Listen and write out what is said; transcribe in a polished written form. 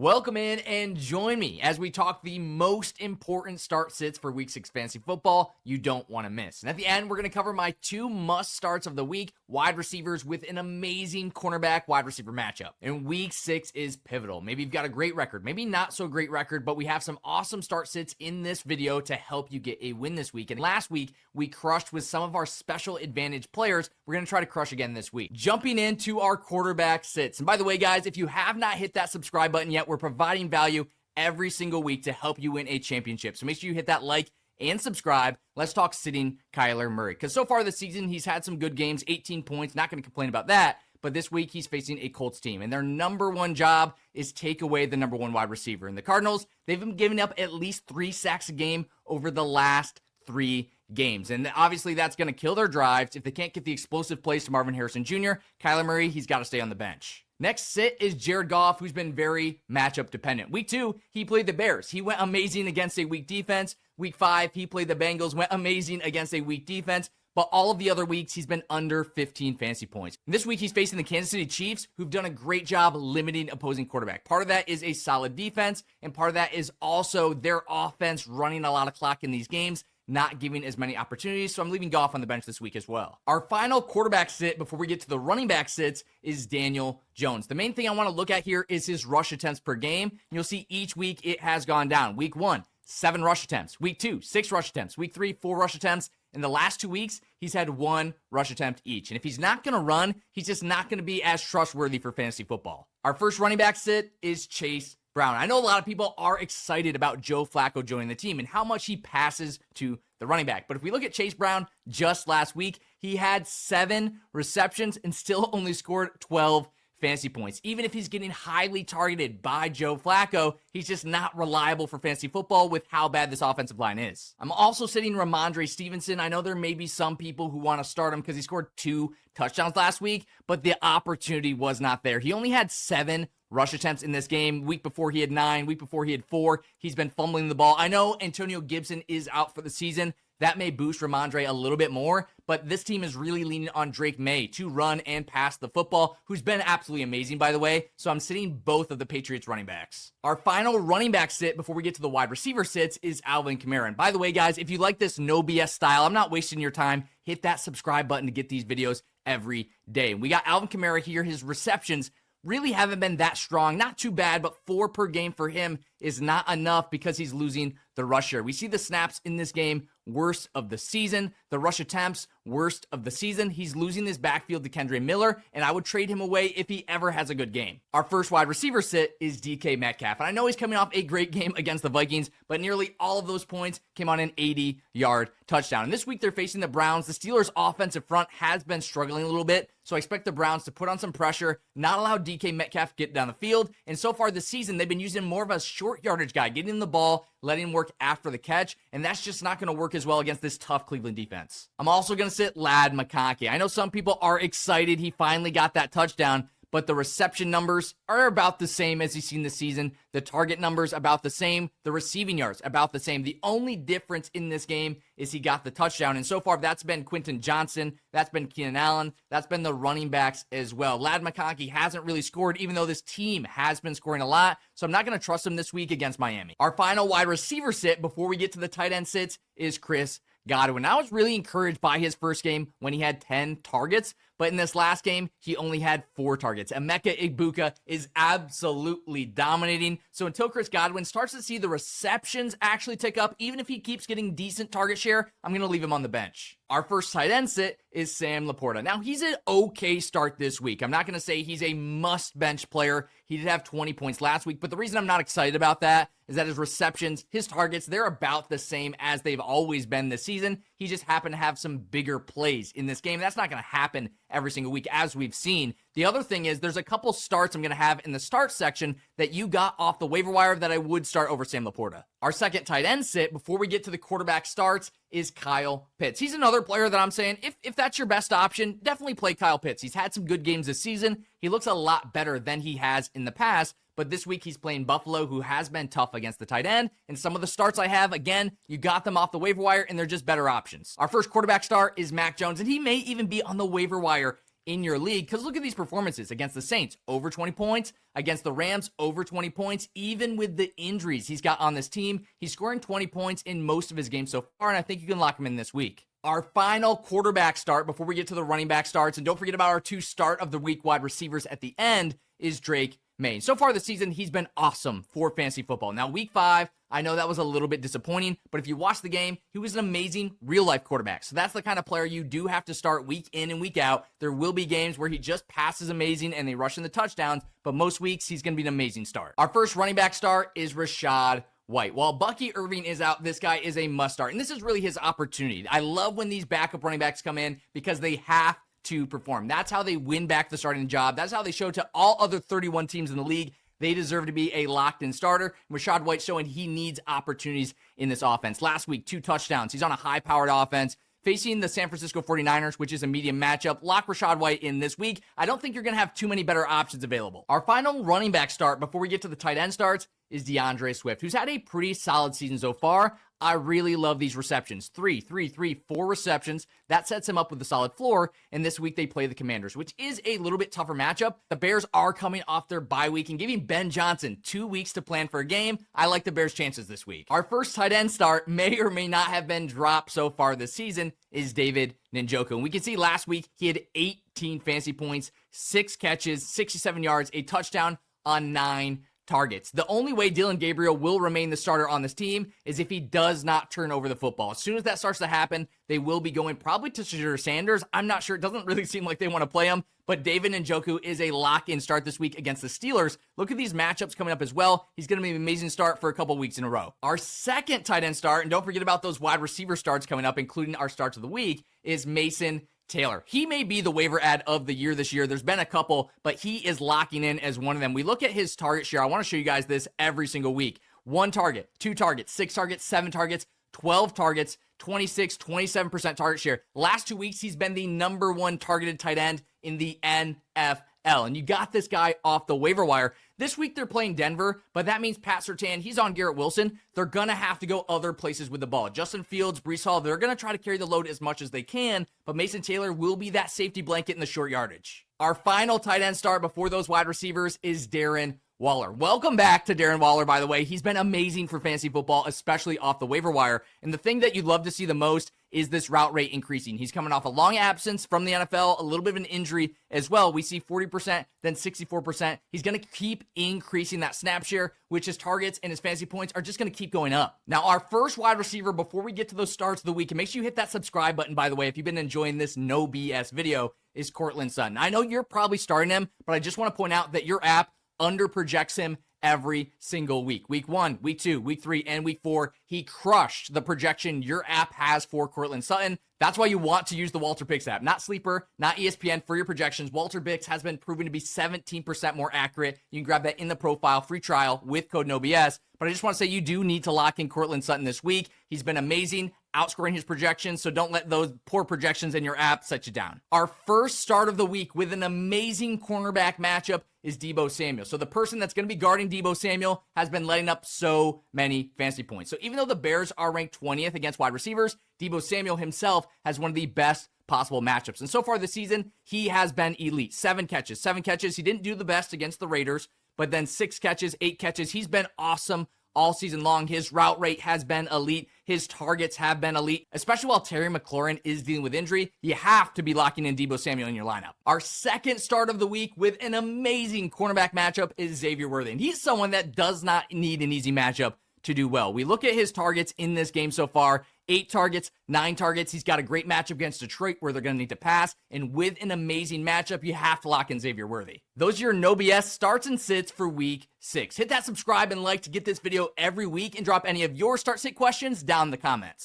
Welcome in and join me as we talk the most important start sits for Week 6 fantasy football you don't want to miss. And at the end, we're going to cover my two must starts of the week, wide receivers with an amazing cornerback wide receiver matchup. And Week 6 is pivotal. Maybe you've got a great record, maybe not so great record, but we have some awesome start sits in this video to help you get a win this week. And last week, we crushed with some of our special advantage players. We're going to try to crush again this week. Jumping into our quarterback sits. And by the way, guys, if you have not hit that subscribe button yet, we're providing value every single week to help you win a championship. So make sure you hit that like and subscribe. Let's talk sitting Kyler Murray. Because so far this season, he's had some good games, 18 points. Not going to complain about that. But this week, he's facing a Colts team. And their number one job is take away the number one wide receiver. And the Cardinals, they've been giving up at least 3 sacks a game over the last 3 games. And obviously, that's going to kill their drives. If they can't get the explosive plays to Marvin Harrison Jr., Kyler Murray, he's got to stay on the bench. Next sit is Jared Goff, who's been very matchup dependent. Week 2, he played the Bears. He went amazing against a weak defense. Week 5, he played the Bengals, went amazing against a weak defense. But all of the other weeks, he's been under 15 fantasy points. And this week, he's facing the Kansas City Chiefs, who've done a great job limiting opposing quarterback. Part of that is a solid defense, and part of that is also their offense running a lot of clock in these games, not giving as many opportunities, so I'm leaving Goff on the bench this week as well. Our final quarterback sit before we get to the running back sits is Daniel Jones. The main thing I want to look at here is his rush attempts per game. You'll see each week it has gone down. Week 1, 7 rush attempts. Week 2, 6 rush attempts. Week 3, 4 rush attempts. In the last 2 weeks, he's had 1 rush attempt each. And if he's not going to run, he's just not going to be as trustworthy for fantasy football. Our first running back sit is Chase Brown. I know a lot of people are excited about Joe Flacco joining the team and how much he passes to the running back. But if we look at Chase Brown just last week, he had 7 receptions and still only scored 12 fantasy points. Even if he's getting highly targeted by Joe Flacco, he's just not reliable for fantasy football with how bad this offensive line is. I'm also sitting Ramondre Stevenson. I know there may be some people who want to start him because he scored 2 touchdowns last week, but the opportunity was not there. He only had 7 rush attempts in this game. Week before he had 9, week before he had 4. He's been fumbling the ball. I know Antonio Gibson is out for the season. That may boost Ramondre a little bit more, but this team is really leaning on Drake May to run and pass the football, who's been absolutely amazing, by the way. So I'm sitting both of the Patriots running backs. Our final running back sit before we get to the wide receiver sits is Alvin Kamara. And by the way, guys, if you like this no BS style, I'm not wasting your time. Hit that subscribe button to get these videos every day. We got Alvin Kamara here. His receptions really haven't been that strong. Not too bad, but 4 per game for him is not enough because he's losing the rush share. We see the snaps in this game, worst of the season. The rush attempts, worst of the season. He's losing this backfield to Kendre Miller, and I would trade him away if he ever has a good game. Our first wide receiver sit is DK Metcalf. And I know he's coming off a great game against the Vikings, but nearly all of those points came on an 80-yard touchdown. And this week they're facing the Browns. The Steelers' offensive front has been struggling a little bit, so I expect the Browns to put on some pressure, not allow DK Metcalf to get down the field. And so far this season, they've been using more of a short yardage guy, getting him the ball, letting him work after the catch, and that's just not going to work as well against this tough Cleveland defense. I'm also going to sit Ladd McConkey. I know some people are excited he finally got that touchdown, but the reception numbers are about the same as you've seen this season. The target numbers about the same. The receiving yards about the same. The only difference in this game is he got the touchdown. And so far, that's been Quentin Johnson. That's been Keenan Allen. That's been the running backs as well. Ladd McConkey hasn't really scored, even though this team has been scoring a lot. So I'm not going to trust him this week against Miami. Our final wide receiver sit before we get to the tight end sits is Chris Godwin. I was really encouraged by his first game when he had 10 targets, but in this last game, he only had 4 targets. Emeka Egbuka is absolutely dominating. So until Chris Godwin starts to see the receptions actually tick up, even if he keeps getting decent target share, I'm going to leave him on the bench. Our first tight end sit is Sam Laporta. Now, he's an okay start this week. I'm not going to say he's a must-bench player. He did have 20 points last week, but the reason I'm not excited about that is that his receptions, his targets, they're about the same as they've always been this season. He just happened to have some bigger plays in this game. That's not going to happen every single week, as we've seen. The other thing is there's a couple starts I'm going to have in the start section that you got off the waiver wire that I would start over Sam Laporta. Our second tight end sit before we get to the quarterback starts is Kyle Pitts. He's another player that I'm saying, if that's your best option, definitely play Kyle Pitts. He's had some good games this season. He looks a lot better than he has in the past, but this week he's playing Buffalo, who has been tough against the tight end. And some of the starts I have, again, you got them off the waiver wire, and they're just better options. Our first quarterback start is Mac Jones, and he may even be on the waiver wire in your league, because look at these performances against the Saints, over 20 points, against the Rams, over 20 points. Even with the injuries he's got on this team, he's scoring 20 points in most of his games so far, and I think you can lock him in this week. Our final quarterback start before we get to the running back starts, and don't forget about our 2 start of the week wide receivers at the end, is Drake May. So far this season, he's been awesome for fantasy football. Now, week 5, I know that was a little bit disappointing, but if you watch the game, he was an amazing real-life quarterback. So that's the kind of player you do have to start week in and week out. There will be games where he just passes amazing and they rush in the touchdowns, but most weeks, he's going to be an amazing start. Our first running back start is Rachaad White. While Bucky Irving is out, this guy is a must start, and this is really his opportunity. I love when these backup running backs come in because they have to perform. That's how they win back the starting job. That's how they show to all other 31 teams in the league they deserve to be a locked-in starter. Rachaad White showing he needs opportunities in this offense. Last week, 2 touchdowns. He's on a high-powered offense. Facing the San Francisco 49ers, which is a medium matchup, lock Rachaad White in this week. I don't think you're going to have too many better options available. Our final running back start before we get to the tight end starts is DeAndre Swift, who's had a pretty solid season so far. I really love these receptions. 4 receptions. That sets him up with a solid floor. And this week they play the Commanders, which is a little bit tougher matchup. The Bears are coming off their bye week and giving Ben Johnson 2 weeks to plan for a game. I like the Bears' chances this week. Our first tight end start may or may not have been dropped so far this season is David Njoku. And we can see last week he had 18 fantasy points, 6 catches, 67 yards, a touchdown on 9 targets. The only way Dillon Gabriel will remain the starter on this team is if he does not turn over the football. As soon as that starts to happen, they will be going probably to Shadur Sanders. I'm not sure. It doesn't really seem like they want to play him, but David Njoku is a lock-in start this week against the Steelers. Look at these matchups coming up as well. He's going to be an amazing start for a couple weeks in a row. Our second tight end start, and don't forget about those wide receiver starts coming up, including our starts of the week, is Mason Taylor. He may be the waiver ad of the year this year. There's been a couple, but he is locking in as one of them. We look at his target share. I want to show you guys this every single week. 1 target, 2 targets, 6 targets, 7 targets, 12 targets, 26, 27% target share. Last 2 weeks, he's been the number 1 targeted tight end in the NFL. And you got this guy off the waiver wire. This week they're playing Denver, but that means Pat Surtain, he's on Garrett Wilson. They're going to have to go other places with the ball. Justin Fields, Breece Hall, they're going to try to carry the load as much as they can, but Mason Taylor will be that safety blanket in the short yardage. Our final tight end start before those wide receivers is Darren Waller. Welcome back to Darren Waller, by the way. He's been amazing for fantasy football, especially off the waiver wire. And the thing that you'd love to see the most is this route rate increasing. He's coming off a long absence from the NFL, a little bit of an injury as well. We see 40%, then 64%. He's going to keep increasing that snap share, which his targets and his fantasy points are just going to keep going up. Now, our first wide receiver before we get to those starts of the week, and make sure you hit that subscribe button, by the way, if you've been enjoying this no BS video, is Courtland Sutton. I know you're probably starting him, but I just want to point out that your app under projects him every single week. Week 1, week 2, week 3, and week 4, he crushed the projection your app has for Courtland Sutton. That's why you want to use the Walter Picks app, not Sleeper, not ESPN for your projections. Walter Picks has been proven to be 17% more accurate. You can grab that in the profile, free trial with code NOBS. But I just want to say you do need to lock in Courtland Sutton this week. He's been amazing, outscoring his projections, so don't let those poor projections in your app set you down. Our first start of the week with an amazing cornerback matchup is Deebo Samuel. So the person that's going to be guarding Deebo Samuel has been letting up so many fantasy points. So even though the Bears are ranked 20th against wide receivers, Deebo Samuel himself has one of the best possible matchups. And so far this season, he has been elite. 7 catches. He didn't do the best against the Raiders, but then 6 catches, 8 catches. He's been awesome all season long. His route rate has been elite. His targets have been elite, especially while Terry McLaurin is dealing with injury. You have to be locking in Deebo Samuel in your lineup. Our second start of the week with an amazing cornerback matchup is Xavier Worthy. And he's someone that does not need an easy matchup to do well. We look at his targets in this game so far. 8 targets, 9 targets. He's got a great matchup against Detroit where they're going to need to pass. And with an amazing matchup, you have to lock in Xavier Worthy. Those are your no BS starts and sits for week 6. Hit that subscribe and like to get this video every week and drop any of your start sit questions down in the comments.